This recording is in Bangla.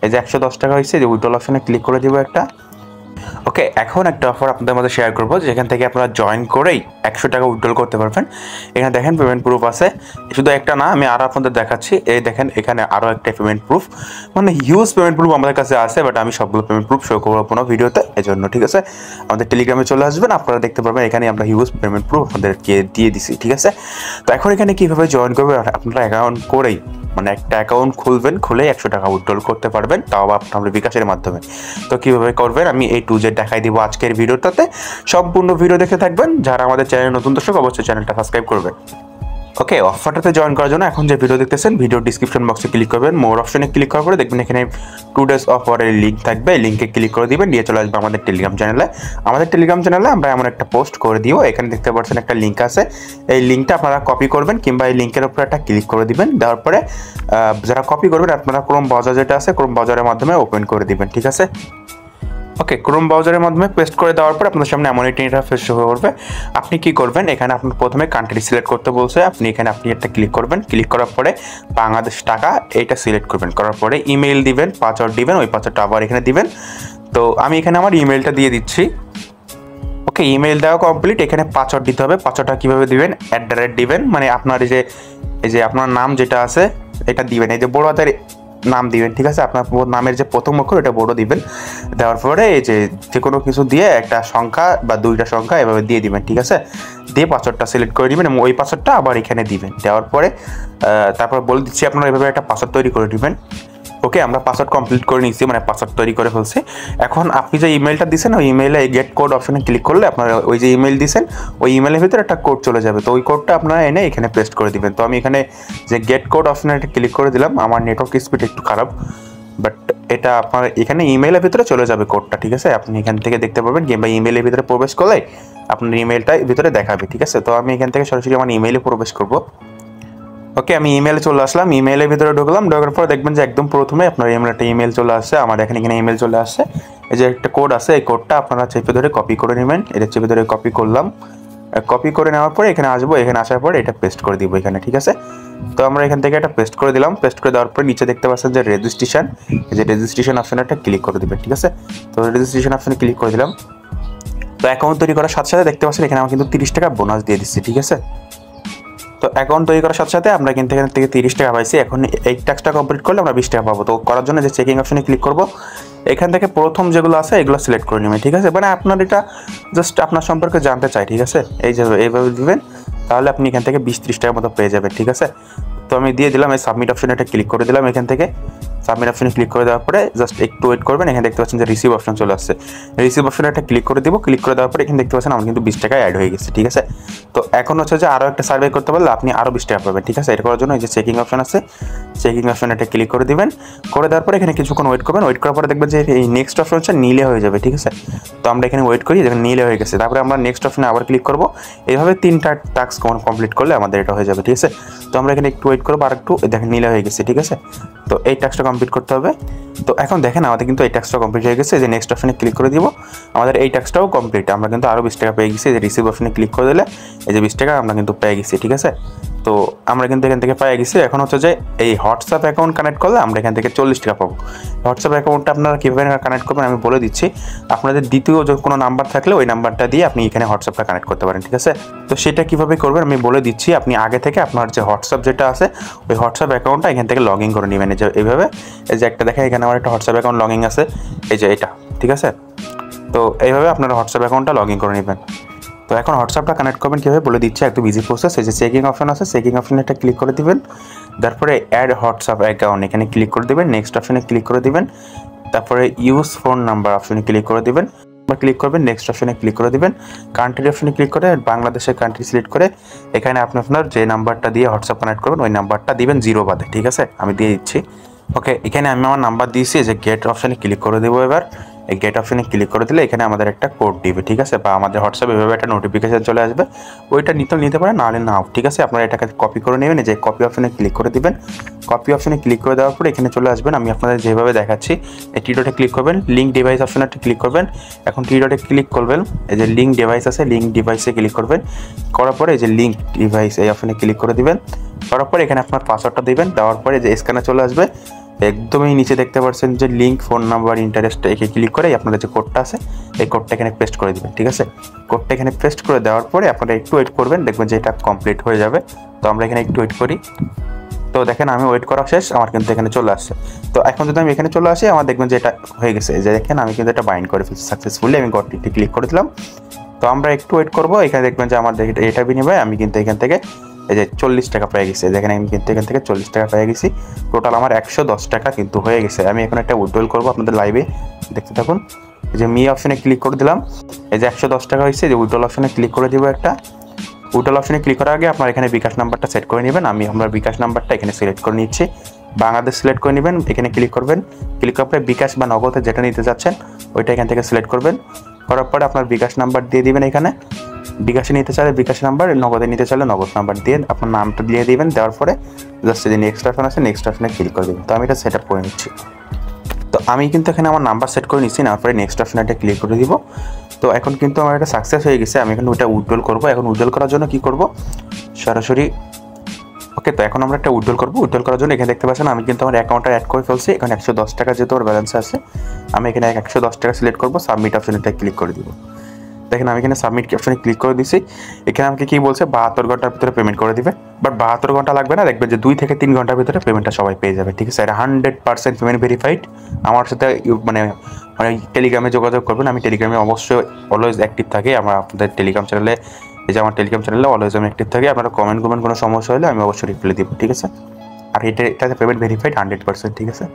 এই যে 110 টাকা হয়েছে, যে উইথড্রল অপশনে ক্লিক করে দিব একটা। ওকে, এখন একটা অফার আপনাদের মধ্যে শেয়ার করবো, যেখান থেকে আপনারা জয়েন করেই 100 টাকা উইথড্রল করতে পারবেন। এখানে দেখেন পেমেন্ট প্রুফ আছে, শুধু একটা না, আমি আরও আপনাদের দেখাচ্ছি। এই দেখেন এখানে আরও একটা পেমেন্ট প্রুফ, মানে হিউজ পেমেন্ট প্রুফ আমাদের কাছে আছে, বাট আমি সবগুলো পেমেন্ট প্রুফ শো করবো কোনো ভিডিওতে, এই জন্য। ঠিক আছে, আমাদের টেলিগ্রামে চলে আসবেন, আপনারা দেখতে পারবেন এখানে আমরা হিউজ পেমেন্ট প্রুফ আপনাদেরকে দিয়ে দিছি। ঠিক আছে, তো এখন এখানে কীভাবে জয়েন করবেন, আপনারা অ্যাকাউন্ট করেই, মানে একটা অ্যাকাউন্ট খুলবেন, খুলে 100 টাকা উইথড্রল করতে পারবেন, তাও আপনার বিকাশের মাধ্যমে। তো কীভাবে করবেন আমি A to Z দেখাই দিব আজকের ভিডিওটাতে, সম্পূর্ণ ভিডিও দেখে থাকবেন। যারা আমাদের চ্যানেল নতুন দর্শক, অবশ্যই চ্যানেলটা সাবস্ক্রাইব করবেন। ওকে, অফারটাতে জয়েন করার জন্য এখন যে ভিডিও দেখতেছেন, ভিডিও ডিসক্রিপশন বক্সে ক্লিক করবেন, মোর অপশনে ক্লিক করার পরে দেখবেন এখানে 2 days অফারের লিঙ্ক থাকবে, লিঙ্কে ক্লিক করে দিবেন, নিয়ে চলে আসবে আমাদের টেলিগ্রাম চ্যানেলে। আমাদের টেলিগ্রাম চ্যানেলে আমরা এমন একটা পোস্ট করে দিও, এখানে দেখতে পাচ্ছেন একটা লিঙ্ক আছে, এই লিঙ্কটা আপনারা কপি করবেন, কিংবা এই লিঙ্কের উপরে একটা ক্লিক করে দিবেন। দেওয়ার পরে যারা কপি করবেন, আপনারা ক্রোম ব্রাউজার যেটা আছে, ক্রোম ব্রাউজারের মাধ্যমে ওপেন করে দিবেন। ঠিক আছে, ওকে, ক্রোম ব্রাউজারের মাধ্যমে পেস্ট করে দেওয়ার পর আপনার সামনে এমন একটা ইন্টারফেস শো করবে। আপনি কি করবেন, এখানে আপনি প্রথমে কান্ট্রি সিলেক্ট করতে বলছে, আপনি এখানে একটা ক্লিক করবেন, ক্লিক করার পরে বাংলাদেশ টাকা এইটা সিলেক্ট করবেন, করার পরে ইমেইল দিবেন, পাসওয়ার্ড দিবেন, ওই পাসওয়ার্ডটা আবার এখানে দিবেন। তো আমি এখানে আমার ইমেইলটা দিয়ে দিচ্ছি। ওকে, ইমেইল দেওয়া কমপ্লিট, এখানে পাসওয়ার্ড দিতে হবে। পাসওয়ার্ডটা কীভাবে দিবেন, দিবেন, মানে আপনার এই যে আপনার নাম যেটা আছে এটা দিবেন, এই যে বড় হাতের নাম দিবেন। ঠিক আছে, আপনার নামের যে প্রথম অক্ষর এটা বড় দিবেন, দেওয়ার পরে এই যে কোনো কিছু দিয়ে একটা সংখ্যা বা 2টা সংখ্যা এভাবে দিয়ে দিবেন। ঠিক আছে, দিয়ে পাসওয়ার্ডটা সিলেক্ট করে দিবেন এবং ওই পাসওয়ার্ডটা আবার এখানে দিবেন। দেওয়ার পরে তারপর বলে দিচ্ছি আপনারা এভাবে একটা পাসওয়ার্ড তৈরি করে দিবেন। ওকে, আমরা পাসওয়ার্ড কমপ্লিট করে নিচ্ছি, মানে পাসওয়ার্ড তৈরি করে ফেলছি। এখন আপনি যে ইমেলটা দিয়েছেন, ওই ইমেলে গেট কোড অপশনে ক্লিক করলে আপনারা ওই যে ইমেল দিয়েছেন, ওই ইমেলের ভিতরে একটা কোড চলে যাবে। তো ওই কোডটা আপনারা এনে এখানে পেস্ট করে দিবেন। তো আমি এখানে যে গেট কোড অপশনে একটা ক্লিক করে দিলাম, আমার নেটওয়ার্ক স্পিড একটু খারাপ, বাট এটা আপনার এখানে ইমেলের ভিতরে চলে যাবে কোডটা। ঠিক আছে, আপনি এখান থেকে দেখতে পাবেন, কিংবা ইমেলের ভিতরে প্রবেশ করলে আপনার ইমেলটা ভিতরে দেখাবে। ঠিক আছে, তো আমি এখান থেকে সরাসরি আমার ইমেলে প্রবেশ করবো। ওকে, আমি ইমেলে চলে আসলাম, ইমেলের ভিতরে ঢুকলাম, ঢোকার পর দেখবেন যে একদম প্রথমে আপনার একটা ইমেল চলে আসছে, আমার এখানে ইমেল চলে আসছে। এই যে একটা কোড আছে, এই কোডটা আপনারা চেপে ধরে কপি করে নেবেন। এটা চেপে ধরে কপি করলাম, কপি করে নেওয়ার পরে এখানে আসবো, এখানে আসার পরে এটা পেস্ট করে দিব এখানে। ঠিক আছে, তো আমরা এখান থেকে এটা পেস্ট করে দিলাম। পেস্ট করে দেওয়ার পরে নিচে দেখতে পাচ্ছেন যে রেজিস্ট্রেশন, এই যে রেজিস্ট্রেশন অপশনে একটা ক্লিক করে দিবেন। ঠিক আছে, তো রেজিস্ট্রেশন অপশনে ক্লিক করে দিলাম। তো অ্যাকাউন্ট তৈরি করার সাথে সাথে দেখতে পাচ্ছেন এখানে আমার কিন্তু 30 টাকা বোনাস দিয়ে দিচ্ছি। ঠিক আছে, তো অ্যাকাউন্ট তৈরি করার সাথে সাথে আমরা কিন্তু এখান থেকে 30 টাকা পাইছি। এখন এই টাস্কটা কমপ্লিট করলে আমরা 20 টাকা পাবো। তো করার জন্য যে চেকিং অপশনে ক্লিক করব, এখান থেকে প্রথম যেগুলো আছে এগুলো সিলেক্ট করে নেবেন। ঠিক আছে, মানে আপনার এটা জাস্ট আপনার সম্পর্কে জানতে চাই। ঠিক আছে, এইভাবে দিবেন, তাহলে আপনি এখান থেকে 20-30 টাকার মতো পেয়ে যাবেন। ঠিক আছে, তো আমি দিয়ে দিলাম, এই সাবমিট অপশনে একটা ক্লিক করে দিলাম। এখান থেকে সাবমিট অপশনে ক্লিক করে দেওয়ার পরে জাস্ট একটু ওয়েট করবেন। এখানে দেখতে পাচ্ছেন যে রিসিভ অপশন চলে আসছে, রিসিভ অপশনে একটা ক্লিক করে দিব। ক্লিক করে দেওয়ার পরে এখানে দেখতে পাচ্ছেন আমার কিন্তু 20 টাকা অ্যাড হয়ে গেছে। ঠিক আছে, তো এখন হচ্ছে যে আরও একটা সার্ভে করতে পারলে আপনি আরও 20 টাকা পাবেন। ঠিক আছে, এটা করার জন্য এই যে চেকিং অপশন আছে, চেকিং অপশনে একটা ক্লিক করে দিবেন। করে দেওয়ার পরে এখানে কিছুক্ষণ ওয়েট করবেন। ওয়েট করার পরে দেখবেন যে এই নেক্সট অপশন হচ্ছে নীলে হয়ে যাবে। ঠিক আছে, তো আমরা এখানে ওয়েট করি, দেখেন নীলে হয়ে গেছে। তারপরে আমরা নেক্সট অপশনে আবার ক্লিক করবো। এইভাবে 3টা টাস্ক কমপ্লিট করলে আমাদের এটা হয়ে যাবে। ঠিক আছে, তো আমরা এখানে একটু ওয়েট করবো, আর একটু দেখেন নীলে হয়ে গেছে। ঠিক আছে, তো এই টাস্কটা কমপ্লিট করতে হবে। তো এখন দেখেন আমাদের কিন্তু এই টাস্কটা কমপ্লিট হয়ে গেছে। যে নেক্সট অপশনে ক্লিক করে দিব, আমাদের এই টাস্কটাও কমপ্লিট। আমরা কিন্তু আরও 20 টাকা পেয়ে গেছি। যে রিসিভ অপশনে ক্লিক করে দিলে এই যে 20 টাকা আমরা কিন্তু পেয়ে গেছি। ঠিক আছে, তো আমরা কিন্তু এখান থেকে পেয়ে গেছি। এখন হচ্ছে যে এই হোয়াটসঅ্যাপ অ্যাকাউন্ট কানেক্ট করলে আমরা এখান থেকে 40 টাকা পাবো। হোয়াটসঅ্যাপ অ্যাকাউন্টটা আপনারা কীভাবে কানেক্ট করবেন আমি বলে দিচ্ছি। আপনাদের দ্বিতীয় কোনো নাম্বার থাকলে ওই নাম্বারটা দিয়ে আপনি এখানে হোয়াটসঅ্যাপটা কানেক্ট করতে পারেন। ঠিক আছে, তো সেটা কীভাবে করবেন আমি বলে দিচ্ছি। আপনি আগে থেকে আপনার যে হোয়াটসঅ্যাপ যেটা আছে, ওই হোয়াটসঅ্যাপ অ্যাকাউন্টটা এখান থেকে লগ ইন করে নেবেন। এই যে এইভাবে, এই যে একটা দেখেন এখানে আমার একটা হোয়াটসঅ্যাপ অ্যাকাউন্ট লগ ইন আছে, এই যে এটা। ঠিক আছে, তো এইভাবে আপনারা হোয়াটসঅ্যাপ অ্যাকাউন্টটা লগ ইন করে নেবেন। তো এখন হোয়াটসঅ্যাপটা কানেক্ট করবেন কীভাবে বলে দিচ্ছি, একটু ইজি প্রসেস। এই যে চেকিং অপশন আছে, চেকিং অপশনে একটা ক্লিক করে দিবেন। তারপরে অ্যাড হোয়াটসঅ্যাপ অ্যাকাউন্ট এখানে ক্লিক করে দেবেন, নেক্সট অপশনে ক্লিক করে দিবেন। তারপরে ইউজ ফোন নাম্বার অপশনে ক্লিক করে দিবেন, ক্লিক করবেন, নেক্সট অপশনে ক্লিক করে দিবেন। কান্ট্রি অপশনে ক্লিক করে বাংলাদেশের কান্ট্রি সিলেক্ট করে এখানে আপনি আপনার যে নাম্বারটা দিয়ে হোয়াটসঅ্যাপ কানেক্ট করবেন ওই নাম্বারটা দিবেন 0 বাদে। ঠিক আছে, আমি দিয়ে দিচ্ছি। ওকে, এখানে আমি আমার নাম্বার দিয়েছি, যে গেট অপশনে ক্লিক করে দেবো। এবার এই গেট অপশনে ক্লিক করে দিলে এখানে আমাদের একটা কোড দিবে। ঠিক আছে, বা আমাদের হোয়াটসঅ্যাপে এভাবে একটা নোটিফিকেশন চলে আসবে, ওইটা নিতে পারেন, নাহলে নাও। ঠিক আছে, আপনারা এটাকে কপি করে নেবেন। যে কপি অপশনে ক্লিক করে দিবেন। কপি অপশনে ক্লিক করে দেওয়ার পরে এখানে চলে আসবেন। আমি আপনাদের যেভাবে দেখাচ্ছি, এই টি ডটে ক্লিক করবেন, লিঙ্ক ডিভাইস অপশনে একটা ক্লিক করবেন। এখন টি ডটে ক্লিক করবেন, এই যে লিঙ্ক ডিভাইস আছে, লিঙ্ক ডিভাইসে ক্লিক করবেন। করার পরে এই যে লিঙ্ক ডিভাইস এই অপশনে ক্লিক করে দিবেন। করার পরে এখানে আপনার পাসওয়ার্ডটা দিবেন। দেওয়ার পরে যে স্ক্যানার চলে আসবে, একদমই নিচে দেখতে পাচ্ছেন যে লিঙ্ক, ফোন নাম্বার, ইন্টারেস্ট, একে ক্লিক করে আপনাদের যে কোডটা আছে এই কোডটা এখানে পেস্ট করে দেবেন। ঠিক আছে, কোডটা এখানে পেস্ট করে দেওয়ার পরে আপনারা একটু ওয়েট করবেন, দেখবেন যে এটা কমপ্লিট হয়ে যাবে। তো আমরা এখানে একটু ওয়েট করি। তো দেখেন আমি ওয়েট করা শেষ, আমার কিন্তু এখানে চলে আসছে। তো এখন যদি আমি এখানে চলে আসি, আমার দেখবেন যে এটা হয়ে গেছে। যে দেখেন আমি কিন্তু এটা বাইন্ড করে ফেলছি সাকসেসফুলি, আমি গটটি ক্লিক করে দিলাম। তো আমরা একটু ওয়েট করবো, এখানে দেখবেন যে আমার এটা বিনিময়ে আমি কিন্তু এখান থেকে এই যে 40 টাকা পেয়ে গেছি। দেখেন আমি কিন্তু এখান থেকে 40 টাকা পেয়ে গেছি। টোটাল আমার 110 টাকা কিন্তু হয়ে গেছে। আমি এখন একটা উইথড্রল করবো, আপনাদের লাইভে দেখতে থাকুন। এই যে মি অপশনে ক্লিক করে দিলাম, এই যে 110 টাকা হয়েছে। যে উইথড্রল অপশনে ক্লিক করে দিব একটা। উইথড্রল অপশনে ক্লিক করার আগে আপনার এখানে বিকাশ নাম্বারটা সেট করে নেবেন। আমি আমার বিকাশ নাম্বারটা এখানে সিলেক্ট করে নিচ্ছি, বাংলাদেশ সিলেক্ট করে নেবেন। এখানে ক্লিক করবেন, ক্লিক করার পরে বিকাশ বা নগদে যেটা নিতে যাচ্ছেন ওইটা এখান থেকে সিলেক্ট করবেন। করার পরে আপনার বিকাশ নাম্বার দিয়ে দিবেন। এখানে বিকাশে নিতে চাইলে বিকাশ নাম্বার, নগদে নিতে চাইলে নগদ নাম্বার দিয়ে আপনার নামটা দিয়ে দিবেন। দেওয়ার পরে জাস্ট যে নেক্সট অপশন আছে নেক্সট অপশনে ক্লিক করে দেবেন। তো আমি এটা সেট আপ করে নিচ্ছি। তো আমি কিন্তু এখানে আমার নাম্বার সেট করে নিচ্ছি, তারপরে নেক্সট অপশনে এটা ক্লিক করে দিব। তো এখন কিন্তু আমার এটা সাকসেস হয়ে গেছে। আমি এখন ওইটা উইথড্রল করবো। এখন উইথড্রল করার জন্য কি করব, সরাসরি ওকে। তো এখন আমরা একটা উইথড্রল করবো। উইথড্রল করার জন্য এখানে দেখতে পাচ্ছেন আমি কিন্তু আমার অ্যাকাউন্টটা অ্যাড করে ফেলছি। এখানে 110 টাকা যেহেতু ওর ব্যালেন্স আছে, আমি এখানে 110 টাকা সিলেক্ট করবো, সাবমিট অপশনে ক্লিক করে দিব। দেখেন আমি এখানে সাবমিট অপশনে ক্লিক করে দিছি। এখানে আমাকে কি বলছে 72 ঘন্টার ভিতরে পেমেন্ট করে দিবে। বাট 72 ঘন্টা লাগবে না, দেখবেন যে 2 থেকে 3 ঘন্টার ভিতরে পেমেন্টটা সবাই পেয়ে যাবে। ঠিক আছে, এটা 100% পেমেন্ট ভেরিফাইড। আমার সাথে মানে টেলিগ্রামে যোগাযোগ করবেন। আমি টেলিগ্রামে অবশ্যই অলওয়েজ অ্যাক্টিভ থাকি। আমার আপনাদের টেলিগ্রাম চ্যানেলে, এই যে আমার টেলিগ্রাম চ্যানেলে অলওয়েজ আমি অ্যাক্টিভ থাকি। আপনারা কমেন্ট করবেন, কোনো সমস্যা হলে আমি অবশ্যই রিপ্লাই দিব। ঠিক আছে, আর এটাতে পেমেন্ট ভেরিফাইড 100%। ঠিক আছে।